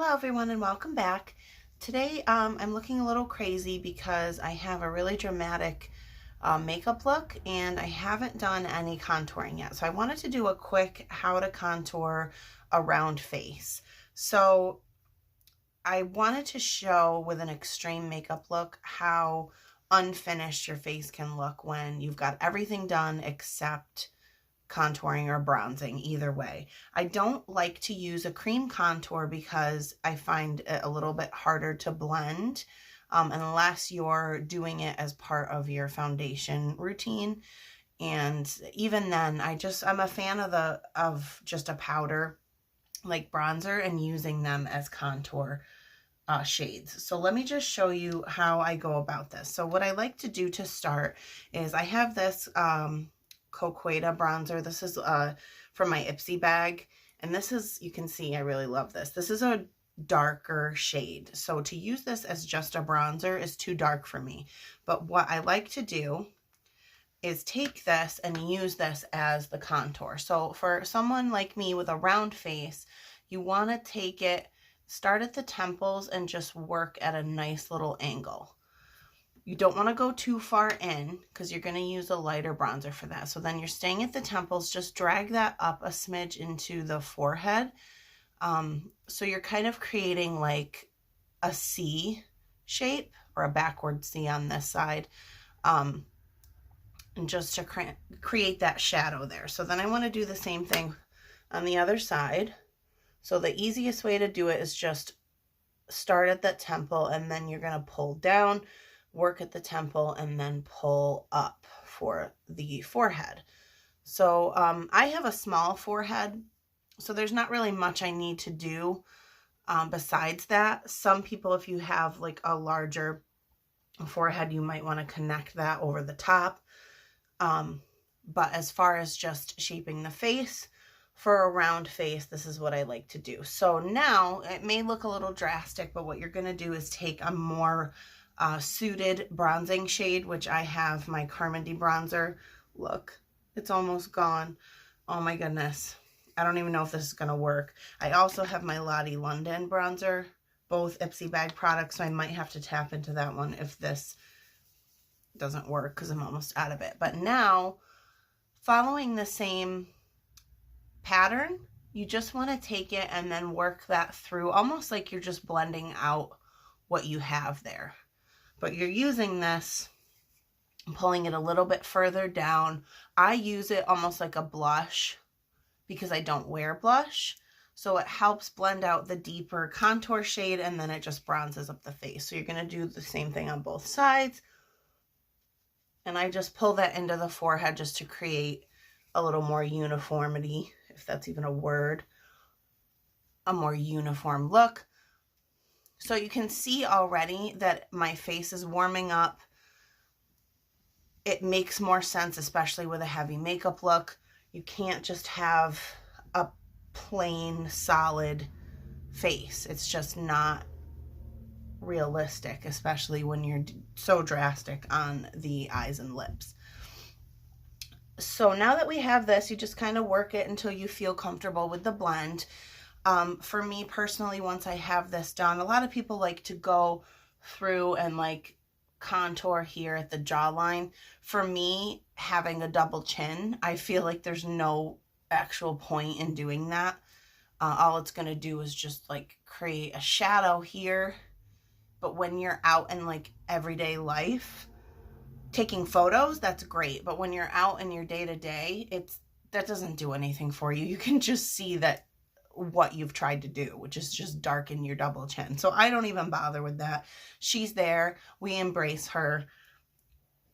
Hello everyone and welcome back. Today I'm looking a little crazy because I have a really dramatic makeup look and I haven't done any contouring yet. So I wanted to do a quick how to contour a round face. So I wanted to show with an extreme makeup look how unfinished your face can look when you've got everything done except contouring or bronzing, either way. I don't like to use a cream contour because I find it a little bit harder to blend unless you're doing it as part of your foundation routine. And even then, I'm a fan of just a powder like bronzer and using them as contour shades. So let me just show you how I go about this. So what I like to do to start is I have this Coqueta bronzer. This is from my Ipsy bag, and this is, you can see I really love this. This is a darker shade, so to use this as just a bronzer is too dark for me. But what I like to do is take this and use this as the contour. So for someone like me with a round face, you want to take it, start at the temples and just work at a nice little angle. You don't want to go too far in because you're going to use a lighter bronzer for that. So then you're staying at the temples, just drag that up a smidge into the forehead. So you're kind of creating like a C shape or a backward C on this side. And just to create that shadow there. So then I want to do the same thing on the other side. So the easiest way to do it is just start at that temple and then you're going to pull down, work at the temple, and then pull up for the forehead. So I have a small forehead, so there's not really much I need to do besides that. Some people, if you have like a larger forehead, you might want to connect that over the top. But as far as just shaping the face, for a round face, this is what I like to do. So now it may look a little drastic, but what you're going to do is take a more suited bronzing shade, which I have my Carmody bronzer. Look, it's almost gone. Oh my goodness. I don't even know if this is going to work. I also have my Lottie London bronzer, both Ipsy bag products, so I might have to tap into that one if this doesn't work because I'm almost out of it. But now, following the same pattern, you just want to take it and then work that through, almost like you're just blending out what you have there. But you're using this, pulling it a little bit further down. I use it almost like a blush because I don't wear blush. So it helps blend out the deeper contour shade and then it just bronzes up the face. So you're going to do the same thing on both sides. And I just pull that into the forehead just to create a little more uniformity, if that's even a word, a more uniform look. So you can see already that my face is warming up. It makes more sense, especially with a heavy makeup look. You can't just have a plain, solid face. It's just not realistic, especially when you're so drastic on the eyes and lips. So now that we have this, you just kind of work it until you feel comfortable with the blend. For me personally, once I have this done, a lot of people like to go through and like contour here at the jawline. For me, having a double chin, I feel like there's no actual point in doing that. All it's going to do is just like create a shadow here. But when you're out in like everyday life, taking photos, that's great. But when you're out in your day-to-day, that doesn't do anything for you. You can just see that what you've tried to do, which is just darken your double chin. So I don't even bother with that. She's there. We embrace her.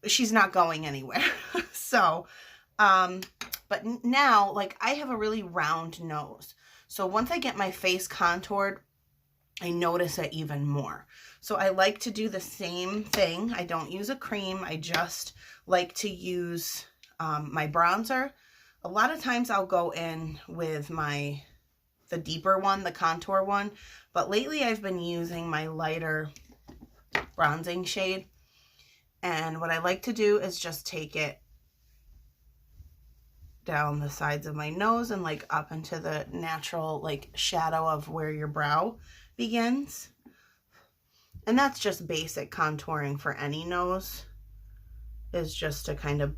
She's not going anywhere. So, but now, like, I have a really round nose. So once I get my face contoured, I notice it even more. So I like to do the same thing. I don't use a cream. I just like to use my bronzer. A lot of times I'll go in with the deeper one, the contour one, but lately I've been using my lighter bronzing shade. And what I like to do is just take it down the sides of my nose and like up into the natural like shadow of where your brow begins. And that's just basic contouring for any nose, is just to kind of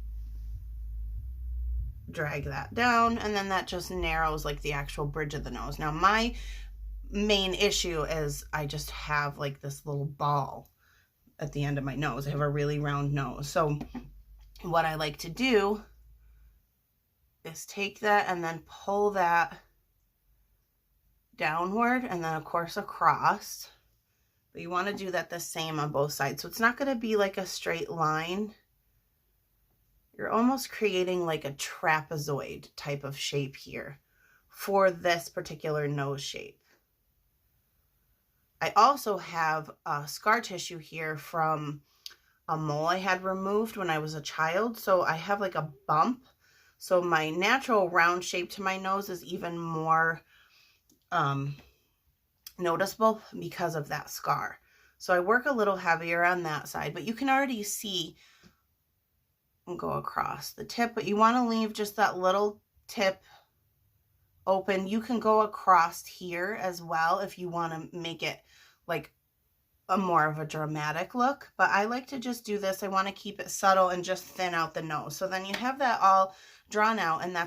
drag that down, and then that just narrows like the actual bridge of the nose. Now my main issue is I just have like this little ball at the end of my nose. I have a really round nose. So what I like to do is take that and then pull that downward, and then of course across. But you want to do that the same on both sides. So it's not going to be like a straight line. You're almost creating like a trapezoid type of shape here for this particular nose shape. I also have scar tissue here from a mole I had removed when I was a child. So I have like a bump. So my natural round shape to my nose is even more noticeable because of that scar. So I work a little heavier on that side, but you can already see and go across the tip, but you want to leave just that little tip open. You can go across here as well if you want to make it like a more of a dramatic look, but I like to just do this. I want to keep it subtle and just thin out the nose. So then you have that all drawn out, and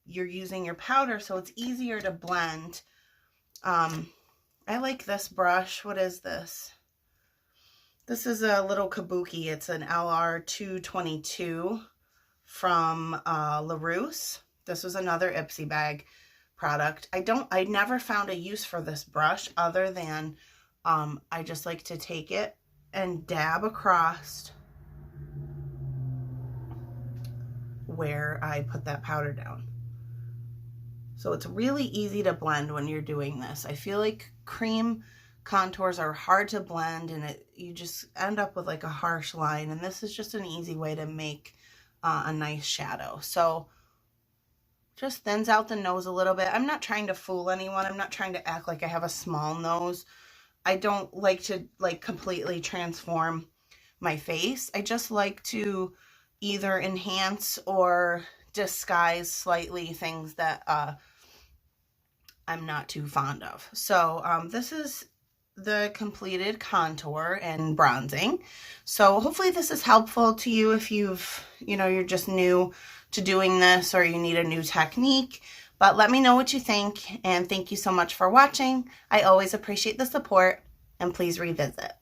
you're using your powder, so it's easier to blend. I like this brush. What is this? This is a little kabuki. It's an LR222 from LaRousse. This was another Ipsy bag product. I never found a use for this brush other than I just like to take it and dab across where I put that powder down. So it's really easy to blend when you're doing this. I feel like cream contours are hard to blend, and you just end up with like a harsh line, and this is just an easy way to make a nice shadow. So just thins out the nose a little bit. I'm not trying to fool anyone. I'm not trying to act like I have a small nose. I don't like to like completely transform my face. I just like to either enhance or disguise slightly things that I'm not too fond of. So this is the completed contour and bronzing. So hopefully this is helpful to you if you're just new to doing this or you need a new technique. But let me know what you think, and thank you so much for watching. I always appreciate the support, and please revisit.